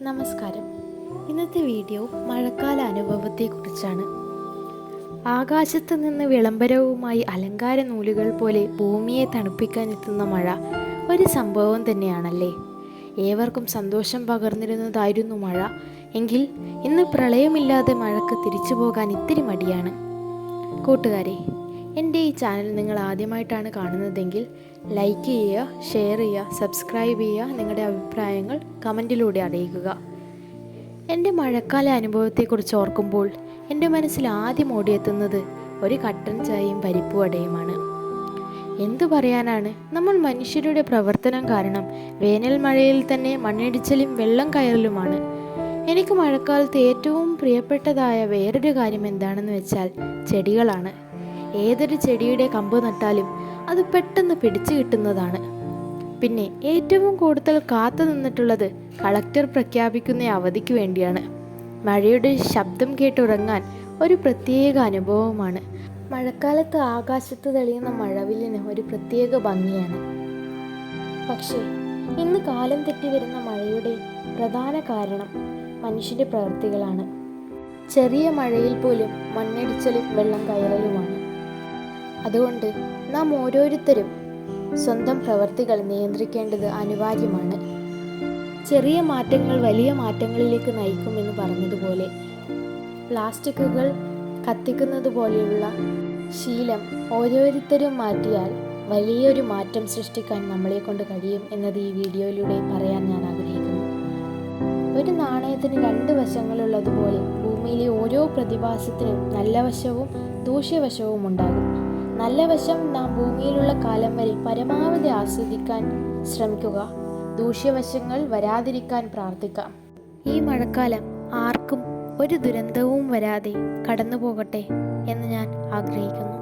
നമസ്കാരം. ഇന്നത്തെ വീഡിയോ മഴക്കാല അനുഭവത്തെക്കുറിച്ചാണ്. ആകാശത്ത് നിന്ന് വിളംബരവുമായി അലങ്കാര നൂലുകൾ പോലെ ഭൂമിയെ തണുപ്പിക്കാൻ എത്തുന്ന മഴ ഒരു സംഭവം തന്നെയാണല്ലേ. ഏവർക്കും സന്തോഷം പകർന്നിരുന്നതായിരുന്നു മഴ. എങ്കിൽ ഇന്ന് പ്രളയമില്ലാതെ മഴക്ക് തിരിച്ചു പോകാൻ ഇത്തിരി മടിയാണ്. കൂട്ടുകാരെ, എൻ്റെ ഈ ചാനൽ നിങ്ങൾ ആദ്യമായിട്ടാണ് കാണുന്നതെങ്കിൽ ലൈക്ക് ചെയ്യുക, ഷെയർ ചെയ്യുക, സബ്സ്ക്രൈബ് ചെയ്യുക. നിങ്ങളുടെ അഭിപ്രായങ്ങൾ കമൻറ്റിലൂടെ അറിയിക്കുക. എൻ്റെ മഴക്കാല അനുഭവത്തെക്കുറിച്ച് ഓർക്കുമ്പോൾ എൻ്റെ മനസ്സിൽ ആദ്യം ഓടിയെത്തുന്നത് ഒരു കട്ടൻ ചായയും പരിപ്പുവടയുമാണ്. എന്തു പറയാനാണ്, നമ്മൾ മനുഷ്യരുടെ പ്രവർത്തനം കാരണം വേനൽ മഴയിൽ തന്നെ മണ്ണിടിച്ചിലും വെള്ളം കയറലുമാണ്. എനിക്ക് മഴക്കാലത്ത് ഏറ്റവും പ്രിയപ്പെട്ടതായ വേറൊരു കാര്യം എന്താണെന്ന് വെച്ചാൽ ചെടികളാണ്. ഏതൊരു ചെടിയുടെ കമ്പ് നട്ടാലും അത് പെട്ടെന്ന് പിടിച്ചു കിട്ടുന്നതാണ്. പിന്നെ ഏറ്റവും കൂടുതൽ കാത്തു നിന്നിട്ടുള്ളത് കളക്ടർ പ്രഖ്യാപിക്കുന്ന അവധിക്ക് വേണ്ടിയാണ്. മഴയുടെ ശബ്ദം കേട്ടുറങ്ങാൻ ഒരു പ്രത്യേക അനുഭവമാണ്. മഴക്കാലത്ത് ആകാശത്ത് തെളിയുന്ന മഴവില്ലിന് ഒരു പ്രത്യേക ഭംഗിയാണ്. പക്ഷേ ഇന്ന് കാലം തെറ്റി വരുന്ന മഴയുടെ പ്രധാന കാരണം മനുഷ്യൻ്റെ പ്രവൃത്തികളാണ്. ചെറിയ മഴയിൽ പോലും മണ്ണിടിച്ചിലും വെള്ളം കയറലുമാണ്. അതുകൊണ്ട് നാം ഓരോരുത്തരും സ്വന്തം പ്രവൃത്തികൾ നിയന്ത്രിക്കേണ്ടത് അനിവാര്യമാണ്. ചെറിയ മാറ്റങ്ങൾ വലിയ മാറ്റങ്ങളിലേക്ക് നയിക്കുമെന്ന് പറഞ്ഞതുപോലെ പ്ലാസ്റ്റിക്കുകൾ കത്തിക്കുന്നത് പോലെയുള്ള ശീലം ഓരോരുത്തരും മാറ്റിയാൽ വലിയൊരു മാറ്റം സൃഷ്ടിക്കാൻ നമ്മളെ കൊണ്ട് കഴിയും എന്നത് ഈ വീഡിയോയിലൂടെ പറയാൻ ഞാൻ ആഗ്രഹിക്കുന്നു. ഒരു നാണയത്തിന് രണ്ട് വശങ്ങളുള്ളതുപോലെ ഭൂമിയിലെ ഓരോ പ്രതിഭാസത്തിനും നല്ല വശവും ദൂഷ്യവശവും ഉണ്ടാകും. നല്ല വശം നാം ഭൂമിയിലുള്ള കാലം വരെ പരമാവധി ആസ്വദിക്കാൻ ശ്രമിക്കുക. ദൂഷ്യവശങ്ങൾ വരാതിരിക്കാൻ പ്രാർത്ഥിക്കാം. ഈ മഴക്കാലം ആർക്കും ഒരു ദുരന്തവും വരാതെ കടന്നു പോകട്ടെ എന്ന് ഞാൻ ആഗ്രഹിക്കുന്നു.